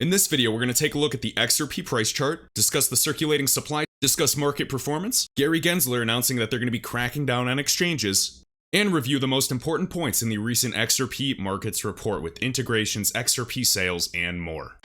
In this video, we're going to take a look at the XRP price chart, discuss the circulating supply, discuss market performance, Gary Gensler announcing that they're going to be cracking down on exchanges, and review the most important points in the recent XRP Markets Report with integrations, XRP sales, and more.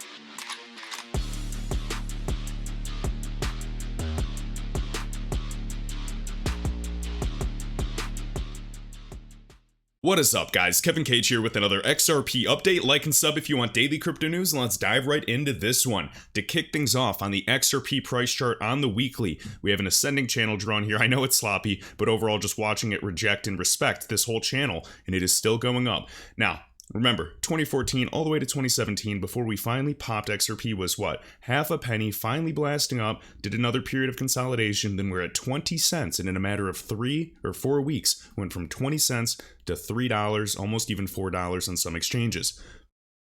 What is up, guys? Kevin Cage here with another XRP update. Like and sub if you want daily crypto news, and let's dive right into this one. To kick things off on the XRP price chart on the weekly, we have an ascending channel drawn here. I know it's sloppy, but overall just watching it reject and respect this whole channel, and it is still going up. Now, remember, 2014 all the way to 2017, before we finally popped XRP, was what? Half a penny, finally blasting up, did another period of consolidation, then we're at 20 cents, and in a matter of 3 or 4 weeks, went from 20 cents to $3, almost even $4 on some exchanges.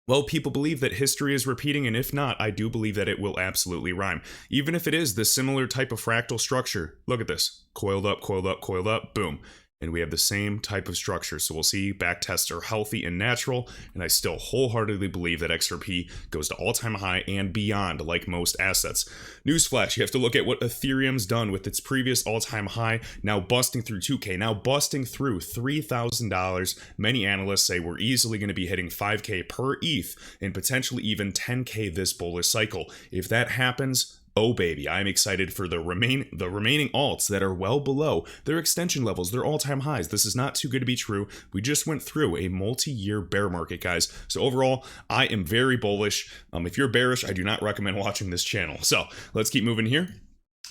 Well, people believe that history is repeating, and if not, I do believe that it will absolutely rhyme. Even if it is this similar type of fractal structure. Look at this. Coiled up, coiled up, coiled up, boom. And we have the same type of structure. So we'll see back tests are healthy and natural, and I still wholeheartedly believe that XRP goes to all-time high and beyond, like most assets. Newsflash, you have to look at what Ethereum's done with its previous all-time high, now busting through 2K, now busting through $3,000. Many analysts say we're easily going to be hitting 5K per ETH and potentially even 10K this bullish cycle. If that happens, oh baby, I'm excited for the remaining alts that are well below their extension levels, their all-time highs. This is not too good to be true. We just went through a multi-year bear market, guys. So overall, I am very bullish. If you're bearish, I do not recommend watching this channel. So let's keep moving here.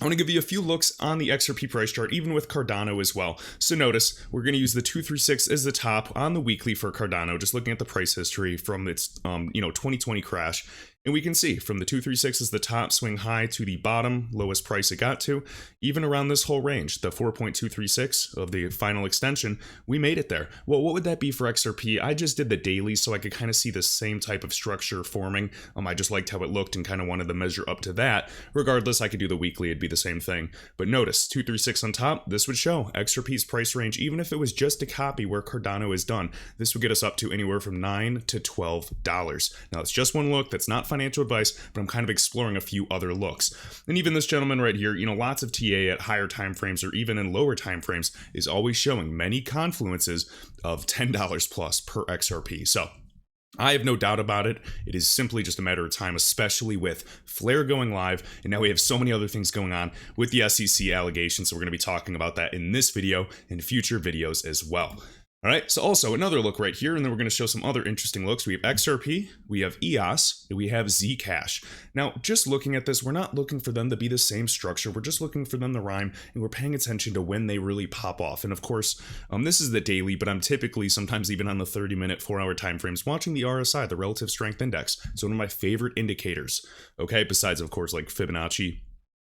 I want to give you a few looks on the XRP price chart, even with Cardano as well. So notice, we're going to use the 236 as the top on the weekly for Cardano, just looking at the price history from its 2020 crash. And we can see from the 236 as the top swing high to the bottom, lowest price it got to, even around this whole range, the 4.236 of the final extension, we made it there. Well, what would that be for XRP? I just did the daily so I could kind of see the same type of structure forming. I just liked how it looked and kind of wanted to measure up to that. Regardless, I could do the weekly, it'd be the same thing. But notice, 236 on top, this would show XRP's price range, even if it was just a copy where Cardano is done, this would get us up to anywhere from $9 to $12. Now, it's just one look, that's not financial advice, but I'm kind of exploring a few other looks. And even this gentleman right here, lots of TA at higher time frames or even in lower time frames is always showing many confluences of $10 plus per XRP. So I have no doubt about it. It is simply just a matter of time, especially with Flare going live. And now we have so many other things going on with the SEC allegations. So we're going to be talking about that in this video and future videos as well. All right, so also another look right here, and then we're going to show some other interesting looks. We have XRP, we have EOS, and we have Zcash. Now, just looking at this, we're not looking for them to be the same structure. We're just looking for them to rhyme, and we're paying attention to when they really pop off. And of course, this is the daily, but I'm typically, sometimes even on the 30-minute, 4-hour time frames, watching the RSI, the Relative Strength Index. It's one of my favorite indicators, okay, besides, of course, like Fibonacci.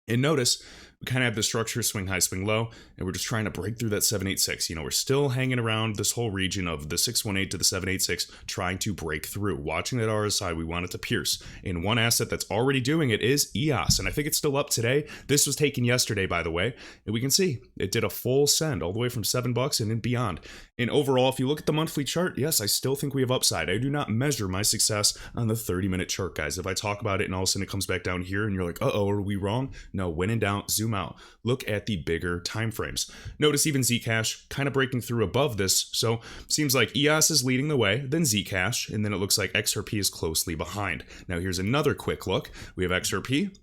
And notice, we kind of have the structure swing high, swing low, and we're just trying to break through that 786. We're still hanging around this whole region of the 618 to the 786, trying to break through. Watching that RSI, we want it to pierce. And one asset that's already doing it is EOS, and I think it's still up today. This was taken yesterday, by the way, and we can see it did a full send all the way from $7 and then beyond. And overall, if you look at the monthly chart, yes, I still think we have upside. I do not measure my success on the 30-minute chart, guys. If I talk about it and all of a sudden it comes back down here and you're like, uh-oh, are we wrong? No, when in doubt, zoom out. Look at the bigger time frames. Notice even Zcash kind of breaking through above this. So seems like EOS is leading the way, then Zcash, and then it looks like XRP is closely behind. Now here's another quick look. We have XRP.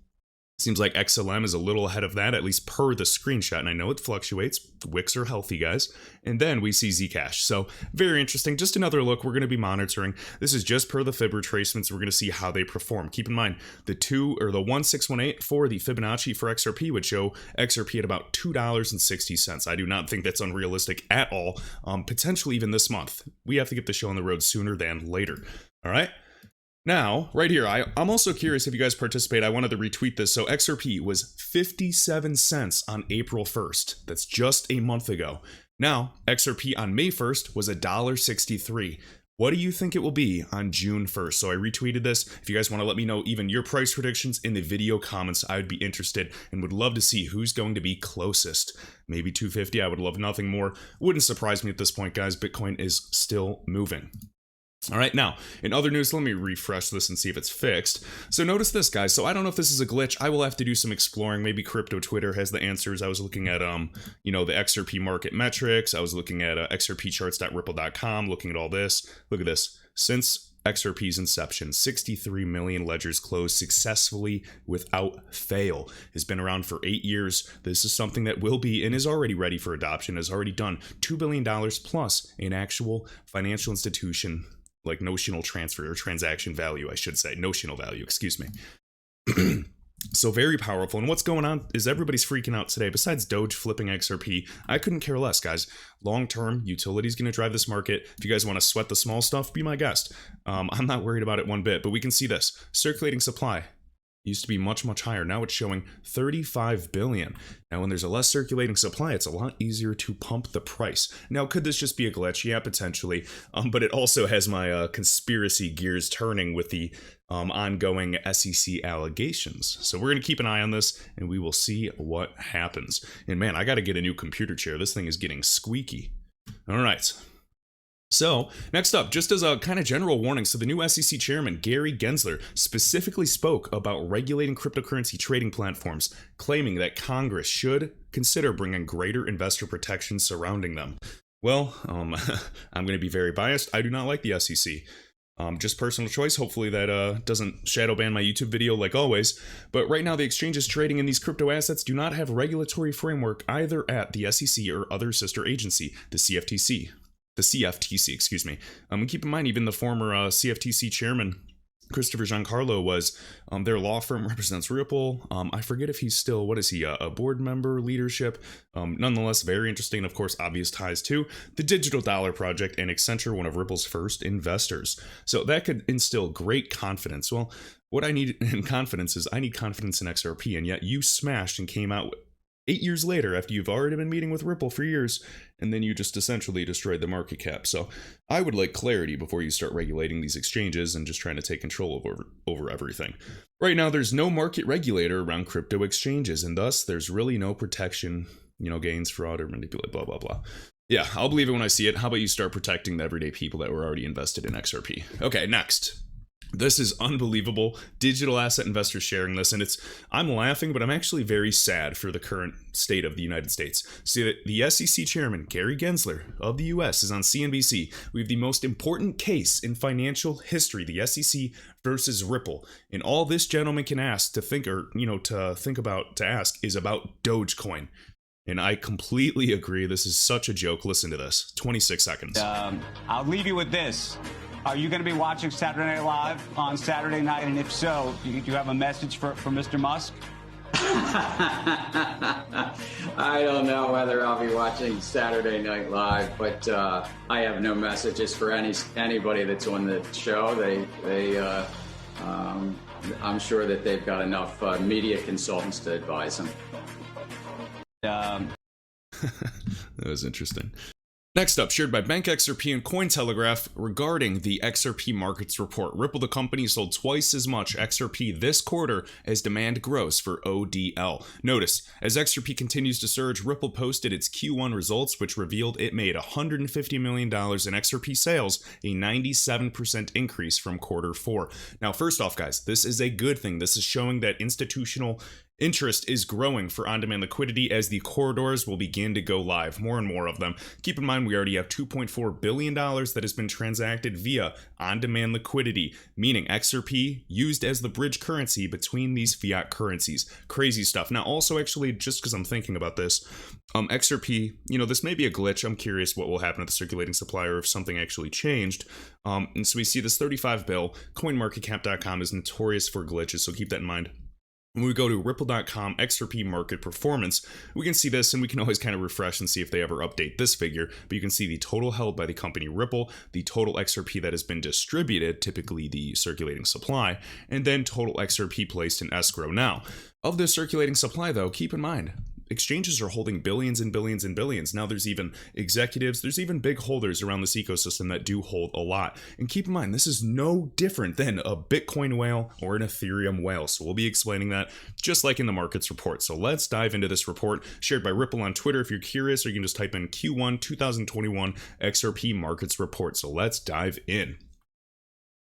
Seems like XLM is a little ahead of that, at least per the screenshot, and I know it fluctuates. Wicks are healthy, guys. And then we see Zcash. So very interesting. Just another look we're going to be monitoring. This is just per the Fib retracements. We're going to see how they perform. Keep in mind, the 1618 for the Fibonacci for XRP would show XRP at about $2.60. I do not think that's unrealistic at all. Potentially even this month. We have to get the show on the road sooner than later. All right. Now, right here, I'm also curious if you guys participate. I wanted to retweet this. So XRP was 57 cents on April 1st. That's just a month ago. Now, XRP on May 1st was $1.63. What do you think it will be on June 1st? So I retweeted this. If you guys want to let me know even your price predictions in the video comments, I would be interested and would love to see who's going to be closest. Maybe 250. I would love nothing more. Wouldn't surprise me at this point, guys. Bitcoin is still moving. All right, now, in other news, let me refresh this and see if it's fixed. So notice this, guys. So I don't know if this is a glitch. I will have to do some exploring. Maybe Crypto Twitter has the answers. I was looking at, the XRP Market Metrics. I was looking at xrpcharts.ripple.com, looking at all this. Look at this. Since XRP's inception, 63 million ledgers closed successfully without fail. Has been around for 8 years. This is something that will be and is already ready for adoption, has already done $2 billion plus in actual financial institution, like notional transfer or transaction value, I should say. Notional value, excuse me. So very powerful. And what's going on is everybody's freaking out today. Besides Doge flipping XRP, I couldn't care less, guys. Long-term, utility is going to drive this market. If you guys want to sweat the small stuff, be my guest. I'm not worried about it one bit, but we can see this. Circulating supply used to be much, much higher. Now it's showing 35 billion. Now, when there's a less circulating supply, it's a lot easier to pump the price. Now, could this just be a glitch? Yeah, potentially. But it also has my conspiracy gears turning with the ongoing SEC allegations. So we're going to keep an eye on this, and we will see what happens. And man, I got to get a new computer chair. This thing is getting squeaky. All right. So, next up, just as a kind of general warning, so the new SEC chairman, Gary Gensler, specifically spoke about regulating cryptocurrency trading platforms, claiming that Congress should consider bringing greater investor protections surrounding them. Well, I'm going to be very biased. I do not like the SEC. Just personal choice. Hopefully that doesn't shadow ban my YouTube video like always. But right now, the exchanges trading in these crypto assets do not have regulatory framework either at the SEC or other sister agency, the CFTC, excuse me. And keep in mind, even the former CFTC chairman, Christopher Giancarlo, was their law firm represents Ripple. I forget if he's still, what is he, a board member, leadership? Nonetheless, very interesting. Of course, obvious ties to the Digital Dollar Project and Accenture, one of Ripple's first investors. So that could instill great confidence. Well, what I need in confidence is I need confidence in XRP, and yet you smashed and came out 8 years later after you've already been meeting with Ripple for years, and then you just essentially destroyed the market cap. So I would like clarity before you start regulating these exchanges and just trying to take control over everything. Right now, there's no market regulator around crypto exchanges, and thus there's really no protection, gains, fraud, or manipulate, blah, blah, blah. Yeah, I'll believe it when I see it. How about you start protecting the everyday people that were already invested in XRP? Okay, next. This is unbelievable. Digital asset investors sharing this, and I'm laughing, but I'm actually very sad for the current state of the United States. See that the SEC chairman, Gary Gensler of the US, is on CNBC. We have the most important case in financial history, the SEC versus Ripple. And all this gentleman can ask to think, or, to ask is about Dogecoin. And I completely agree. This is such a joke. Listen to this. 26 seconds. I'll leave you with this. Are you going to be watching Saturday Night Live on Saturday night? And if so, do you have a message for Mr. Musk? I don't know whether I'll be watching Saturday Night Live, but I have no messages for anybody that's on the show. I'm sure that they've got enough media consultants to advise them. That was interesting. Next up, shared by Bank XRP and Cointelegraph regarding the XRP Markets Report. Ripple, the company, sold twice as much XRP this quarter as demand grows for ODL. Notice, as XRP continues to surge, Ripple posted its Q1 results, which revealed it made $150 million in XRP sales, a 97% increase from quarter 4. Now, first off, guys, this is a good thing. This is showing that institutional interest is growing for on-demand liquidity as the corridors will begin to go live, more and more of them. Keep in mind, we already have $2.4 billion that has been transacted via on-demand liquidity, meaning XRP used as the bridge currency between these fiat currencies. Crazy stuff. Now, also, actually, just because I'm thinking about this, XRP, this may be a glitch. I'm curious what will happen at the circulating supply or if something actually changed. And so we see this 35 bill. CoinMarketCap.com is notorious for glitches, so keep that in mind. When we go to ripple.com XRP market performance, we can see this, and we can always kind of refresh and see if they ever update this figure, but you can see the total held by the company Ripple, the total XRP that has been distributed, typically the circulating supply, and then total XRP placed in escrow. Now, of this circulating supply though, keep in mind, exchanges are holding billions and billions and billions. Now there's even executives, there's even big holders around this ecosystem that do hold a lot. And keep in mind, this is no different than a Bitcoin whale or an Ethereum whale. So we'll be explaining that just like in the markets report. So let's dive into this report shared by Ripple on Twitter. If you're curious, or you can just type in Q1 2021 XRP Markets Report. So let's dive in.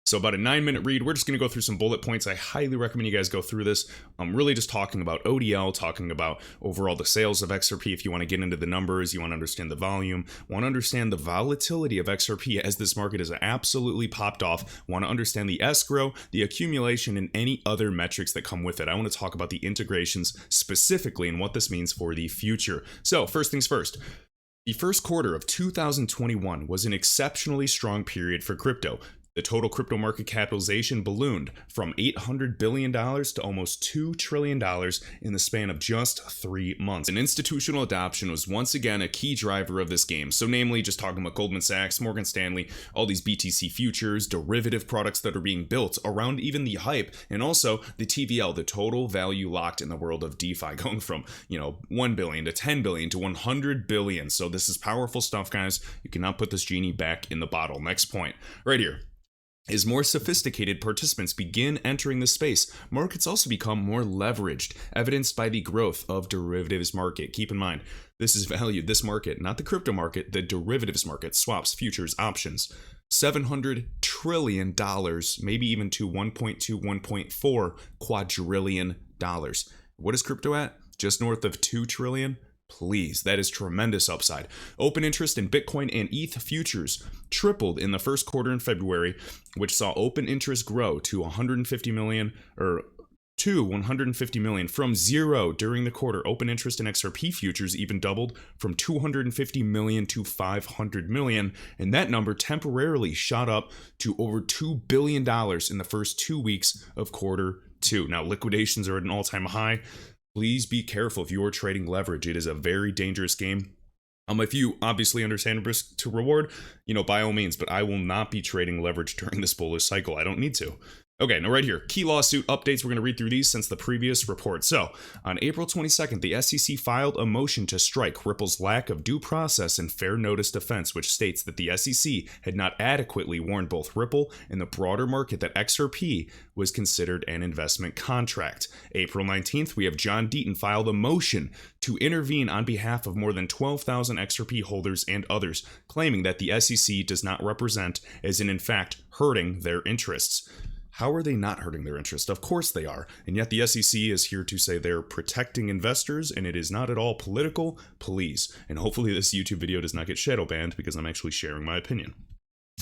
So about a 9-minute read. We're just going to go through some bullet points. I highly recommend you guys go through this. I'm really just talking about ODL, talking about overall the sales of XRP. If you want to get into the numbers, you want to understand the volume, want to understand the volatility of XRP as this market has absolutely popped off, want to understand the escrow, the accumulation, and any other metrics that come with it. I want to talk about the integrations specifically and what this means for the future. So first things first. The first quarter of 2021 was an exceptionally strong period for crypto. The total crypto market capitalization ballooned from $800 billion to almost $2 trillion in the span of just 3 months. And institutional adoption was once again a key driver of this game. So namely, just talking about Goldman Sachs, Morgan Stanley, all these BTC futures, derivative products that are being built around even the hype, and also the TVL, the total value locked in the world of DeFi, going from, 1 billion to 10 billion to 100 billion. So this is powerful stuff, guys. You cannot put this genie back in the bottle. Next point, right here. As more sophisticated participants begin entering the space, markets also become more leveraged, evidenced by the growth of derivatives market. Keep in mind, this market, not the crypto market, the derivatives market, swaps, futures, options. $700 trillion, maybe even to 1.2, 1.4 quadrillion dollars. What is crypto at? Just north of 2 trillion? Please, that is tremendous upside. Open interest in Bitcoin and ETH futures tripled in the first quarter in February, which saw open interest grow to 150 million from zero during the quarter. Open interest in XRP futures even doubled from 250 million to 500 million, and that number temporarily shot up to over $2 billion in the first 2 weeks of quarter two. Now, liquidations are at an all-time high. Please be careful if you are trading leverage. It is a very dangerous game. If you obviously understand risk to reward, by all means, but I will not be trading leverage during this bullish cycle. I don't need to. Okay, now right here, key lawsuit updates. We're going to read through these since the previous report. So, on April 22nd, the SEC filed a motion to strike Ripple's lack of due process and fair notice defense, which states that the SEC had not adequately warned both Ripple and the broader market that XRP was considered an investment contract. April 19th, we have John Deaton filed a motion to intervene on behalf of more than 12,000 XRP holders and others, claiming that the SEC does not represent, as in fact, hurting their interests. How are they not hurting their interest? Of course they are. And yet the SEC is here to say they're protecting investors, and it is not at all political. Please. And hopefully this YouTube video does not get shadow banned because I'm actually sharing my opinion.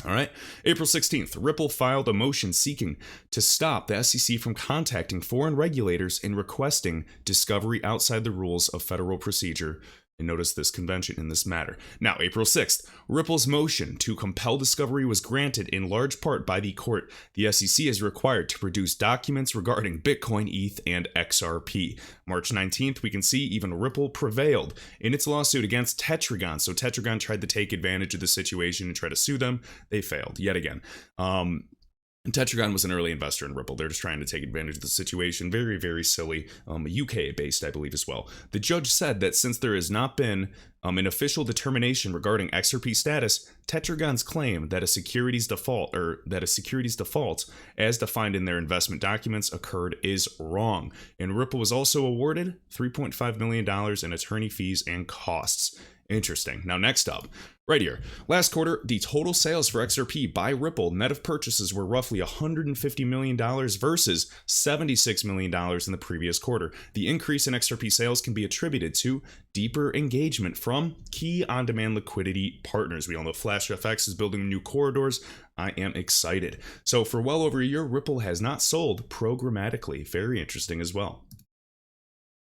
All right. April 16th, Ripple filed a motion seeking to stop the SEC from contacting foreign regulators and requesting discovery outside the rules of federal procedure. And notice this convention in this matter. Now, April 6th, Ripple's motion to compel discovery was granted in large part by the court. The SEC is required to produce documents regarding Bitcoin, ETH, and XRP. March 19th, we can see even Ripple prevailed in its lawsuit against Tetragon. So Tetragon tried to take advantage of the situation and try to sue them. They failed yet again. And Tetragon was an early investor in Ripple. They're just trying to take advantage of the situation. Very, very silly. UK-based, I believe, as well. The judge said that since there has not been an official determination regarding XRP status, Tetragon's claim that a securities default, as defined in their investment documents, occurred is wrong. And Ripple was also awarded $3.5 million in attorney fees and costs. Interesting. Now, next up, right here. Last quarter, the total sales for XRP by Ripple net of purchases were roughly $150 million versus $76 million in the previous quarter. The increase in XRP sales can be attributed to deeper engagement from key on-demand liquidity partners. We all know FlashFX is building new corridors. I am excited. So for well over a year, Ripple has not sold programmatically. Very interesting as well.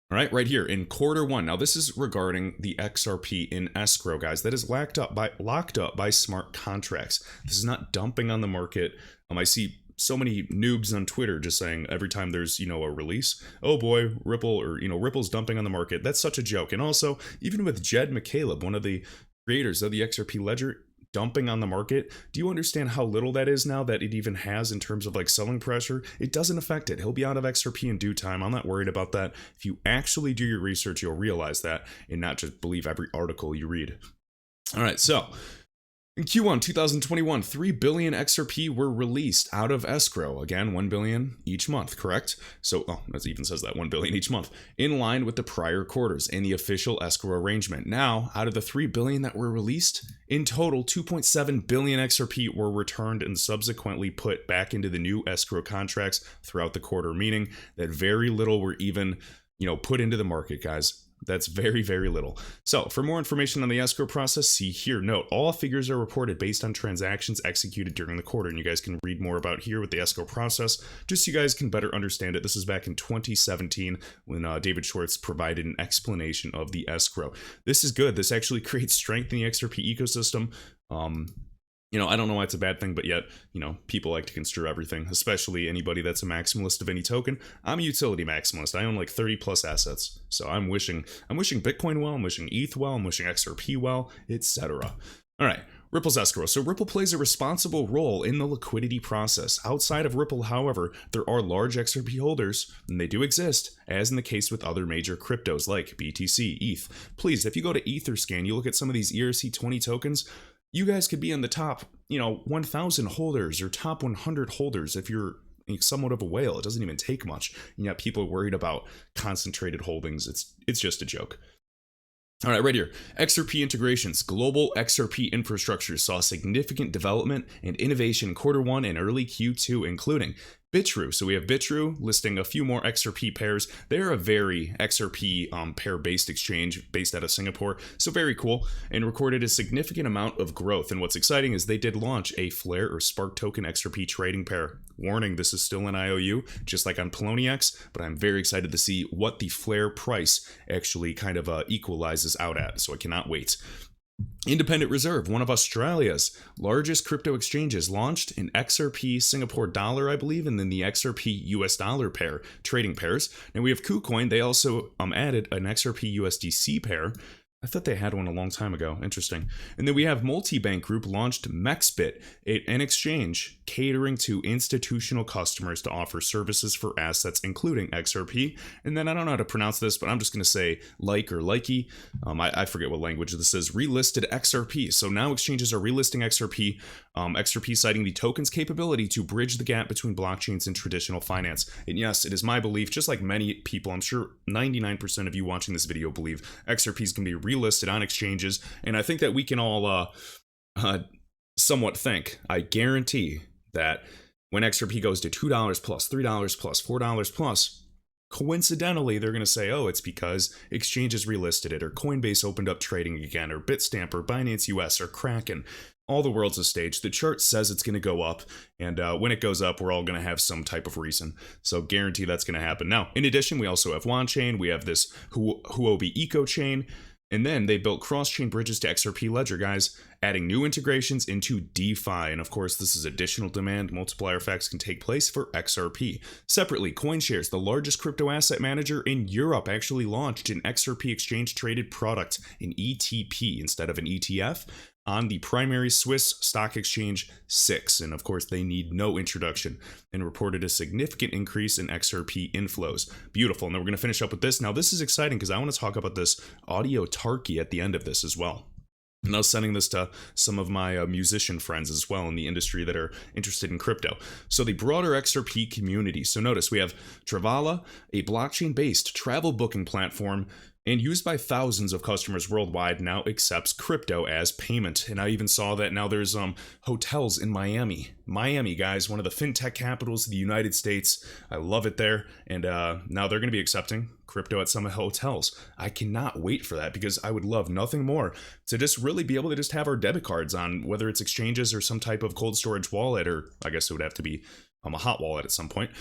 All right, right here in quarter one. Now, this is regarding the XRP in escrow, guys. That is locked up by smart contracts. This is not dumping on the market. I see so many noobs on Twitter just saying every time there's, a release, oh boy, Ripple or, Ripple's dumping on the market. That's such a joke. And also, even with Jed McCaleb, one of the creators of the XRP ledger, dumping on the market, do you understand how little that is now that it even has in terms of selling pressure? It doesn't affect it. He'll be out of XRP in due time. I'm not worried about that. If you actually do your research, you'll realize that and not just believe every article you read. All right, so In Q1 2021, 3 billion XRP were released out of escrow. Again, 1 billion each month, correct? So, that even says that, 1 billion each month, in line with the prior quarters in the official escrow arrangement. Now, out of the 3 billion that were released, in total, 2.7 billion XRP were returned and subsequently put back into the new escrow contracts throughout the quarter, meaning that very little were even, put into the market, guys. That's very, very little. So for more information on the escrow process, see here. Note, all figures are reported based on transactions executed during the quarter. And you guys can read more about here with the escrow process, just so you guys can better understand it. This is back in 2017 when David Schwartz provided an explanation of the escrow. This is good. This actually creates strength in the XRP ecosystem. I don't know why it's a bad thing, but yet, people like to construe everything, especially anybody that's a maximalist of any token. I'm a utility maximalist. I own like 30 plus assets. So I'm wishing Bitcoin well, I'm wishing ETH well, I'm wishing XRP well, etc. All right, Ripple's escrow. So Ripple plays a responsible role in the liquidity process. Outside of Ripple, however, there are large XRP holders, and they do exist, as in the case with other major cryptos like BTC, ETH. Please, if you go to Etherscan, you look at some of these ERC20 tokens, you guys could be in the top, 1,000 holders or top 100 holders if you're somewhat of a whale. It doesn't even take much. And yet people are worried about concentrated holdings. It's just a joke. All right, right here. XRP Integrations. Global XRP infrastructure saw significant development and innovation in Q1 and early Q2, including Bitrue. So we have Bitrue listing a few more XRP pairs. They're a very XRP pair-based exchange based out of Singapore. So very cool, and recorded a significant amount of growth. And what's exciting is they did launch a Flare or Spark token XRP trading pair. Warning, this is still an IOU, just like on Poloniex, but I'm very excited to see what the Flare price actually kind of equalizes out at. So I cannot wait. Independent Reserve, one of Australia's largest crypto exchanges, launched an XRP Singapore dollar, I believe, and then the XRP US dollar pair, trading pairs. And we have KuCoin. They also added an XRP USDC pair. I thought they had one a long time ago. Interesting. And then we have Multibank Group launched Mexbit, an exchange catering to institutional customers to offer services for assets, including XRP. And then I don't know how to pronounce this, but I'm just going to say like or likey. I forget what language this is. Relisted XRP. So now exchanges are relisting XRP. XRP citing the token's capability to bridge the gap between blockchains and traditional finance. And yes, it is my belief, just like many people, I'm sure 99% of you watching this video believe XRP is going to be relisted on exchanges, and I think that we can all somewhat think, I guarantee that when XRP goes to $2 plus, $3 plus, $4 plus, coincidentally they're going to say, oh, it's because exchanges relisted it, or Coinbase opened up trading again, or Bitstamp, or Binance US, or Kraken. All the world's a stage. The chart says it's going to go up, and when it goes up, we're all going to have some type of reason. So guarantee that's going to happen. Now, in addition, we also have Wanchain, we have this Huobi Eco Chain, and then they built cross-chain bridges to XRP Ledger, guys, adding new integrations into DeFi. And of course, this is additional demand multiplier effects can take place for XRP. Separately, CoinShares, the largest crypto asset manager in Europe, actually launched an XRP exchange-traded product, an ETP instead of an ETF, on the primary Swiss stock exchange SIX. And of course, they need no introduction, and reported a significant increase in XRP inflows. Beautiful. And then we're going to finish up with this. Now, this is exciting because I want to talk about this audio Tarky at the end of this as well. And I was sending this to some of my musician friends as well in the industry that are interested in crypto. So the broader XRP community. So notice we have Travel, a blockchain-based travel booking platform and used by thousands of customers worldwide, now accepts crypto as payment. And I even saw that now there's hotels in Miami. Miami, guys, one of the fintech capitals of the United States. I love it there. And now they're going to be accepting crypto at some hotels. I cannot wait for that, because I would love nothing more to just really be able to just have our debit cards on, whether it's exchanges or some type of cold storage wallet, or I guess it would have to be a hot wallet at some point.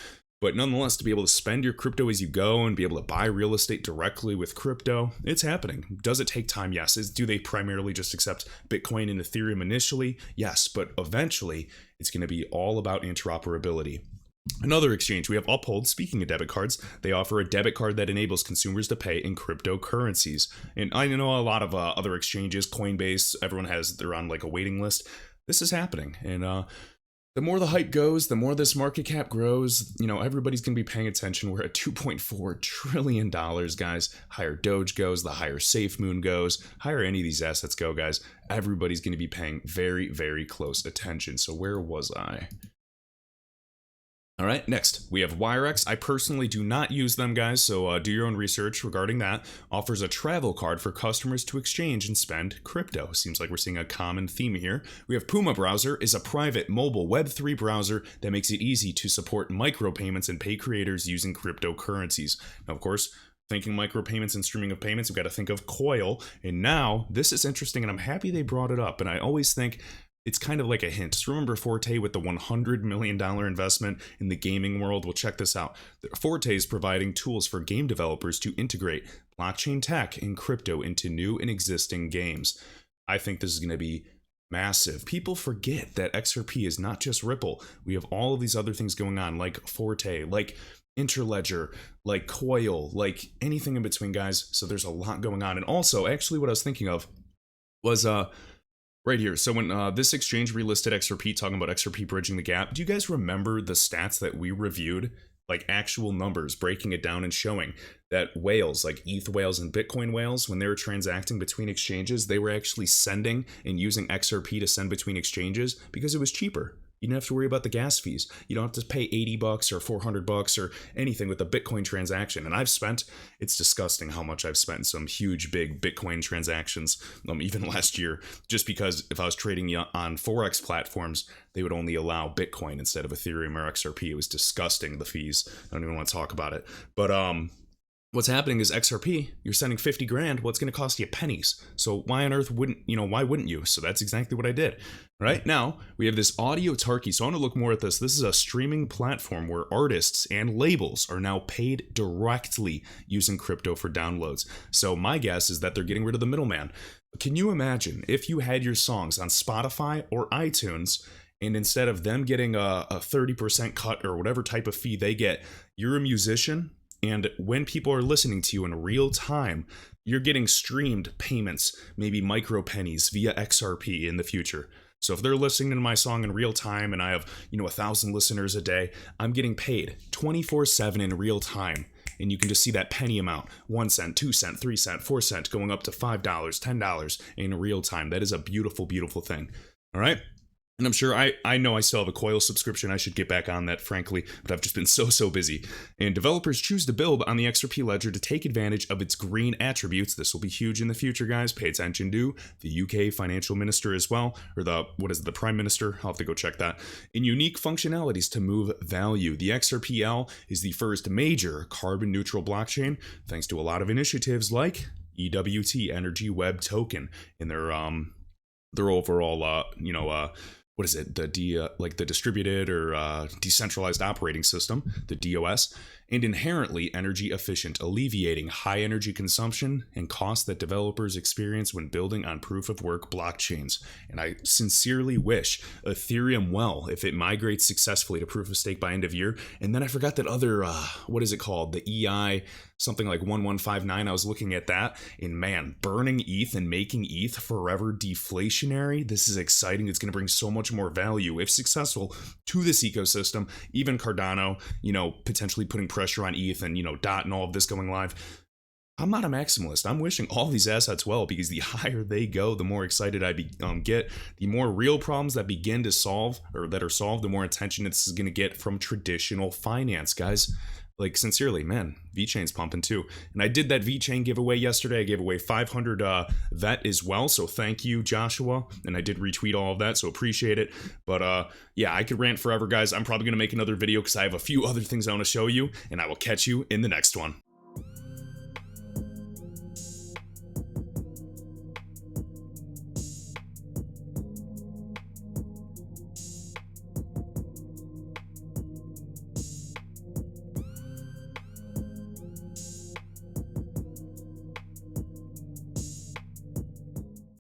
But nonetheless, to be able to spend your crypto as you go and be able to buy real estate directly with crypto, it's happening. Does it take time? Yes. Do they primarily just accept Bitcoin and Ethereum initially? Yes, but eventually it's going to be all about interoperability. Another exchange, we have Uphold. Speaking of debit cards, they offer a debit card that enables consumers to pay in cryptocurrencies. And I know a lot of other exchanges, Coinbase, everyone they're on like a waiting list. This is happening. And the more the hype goes, the more this market cap grows, you know, everybody's going to be paying attention. We're at $2.4 trillion, guys. Higher Doge goes, the higher SafeMoon goes, higher any of these assets go, guys. Everybody's going to be paying very, very close attention. So where was I? All right, next, we have Wirex. I personally do not use them, guys, so do your own research regarding that. Offers a travel card for customers to exchange and spend crypto. Seems like we're seeing a common theme here. We have Puma Browser, is a private mobile Web3 browser that makes it easy to support micropayments and pay creators using cryptocurrencies. Now, of course, thinking micropayments and streaming of payments, we've got to think of Coil. And now, this is interesting, and I'm happy they brought it up. And I always think it's kind of like a hint. Just remember Forte with the $100 million investment in the gaming world? Well, check this out. Forte is providing tools for game developers to integrate blockchain tech and crypto into new and existing games. I think this is going to be massive. People forget that XRP is not just Ripple. We have all of these other things going on, like Forte, like Interledger, like Coil, like anything in between, guys. So there's a lot going on. And also, actually, what I was thinking of was right here. So when this exchange relisted XRP, talking about XRP bridging the gap, do you guys remember the stats that we reviewed? Like actual numbers, breaking it down and showing that whales, like ETH whales and Bitcoin whales, when they were transacting between exchanges, they were actually sending and using XRP to send between exchanges because it was cheaper. You don't have to worry about the gas fees. You don't have to pay $80 or $400 or anything with a Bitcoin transaction. And it's disgusting how much I've spent in some huge, big Bitcoin transactions, even last year, just because if I was trading on Forex platforms, they would only allow Bitcoin instead of Ethereum or XRP. It was disgusting, the fees. I don't even want to talk about it. But what's happening is XRP, you're sending 50 grand, well, it's going to cost you pennies. So why on earth wouldn't you? So that's exactly what I did. Right now, we have this Audio Turkey. So I want to look more at this. This is a streaming platform where artists and labels are now paid directly using crypto for downloads. So my guess is that they're getting rid of the middleman. Can you imagine if you had your songs on Spotify or iTunes, and instead of them getting a 30% cut or whatever type of fee they get, you're a musician, and when people are listening to you in real time, you're getting streamed payments, maybe micro pennies via XRP in the future. So if they're listening to my song in real time and I have, 1,000 listeners a day, I'm getting paid 24/7 in real time. And you can just see that penny amount, 1 cent, 2 cent, 3 cent, 4 cent, going up to $5, $10 in real time. That is a beautiful, beautiful thing. All right. And I'm sure I know I still have a Coil subscription. I should get back on that, frankly, but I've just been so busy. And developers choose to build on the XRP ledger to take advantage of its green attributes. This will be huge in the future, guys. Pay attention to the UK financial minister as well, or the Prime Minister. I'll have to go check that. And unique functionalities to move value. The XRPL is the first major carbon neutral blockchain, thanks to a lot of initiatives like EWT, Energy Web Token, and their overall, what is it? The distributed or decentralized operating system, the DOS, and inherently energy efficient, alleviating high energy consumption and costs that developers experience when building on proof of work blockchains. And I sincerely wish Ethereum well if it migrates successfully to proof of stake by end of year. And then I forgot that other, what is it called? The EI, something like 1159. I was looking at that, and man, burning ETH and making ETH forever deflationary. This is exciting. It's going to bring so much more value, if successful, to this ecosystem. Even Cardano, potentially putting pressure on ETH and, DOT and all of this going live. I'm not a maximalist. I'm wishing all these assets well, because the higher they go, the more excited I get. The more real problems that begin to solve, or that are solved, the more attention this is going to get from traditional finance, guys. Like, sincerely, man, VeChain's pumping too. And I did that VeChain giveaway yesterday. I gave away 500 VET as well. So thank you, Joshua. And I did retweet all of that, so appreciate it. But yeah, I could rant forever, guys. I'm probably going to make another video because I have a few other things I want to show you. And I will catch you in the next one.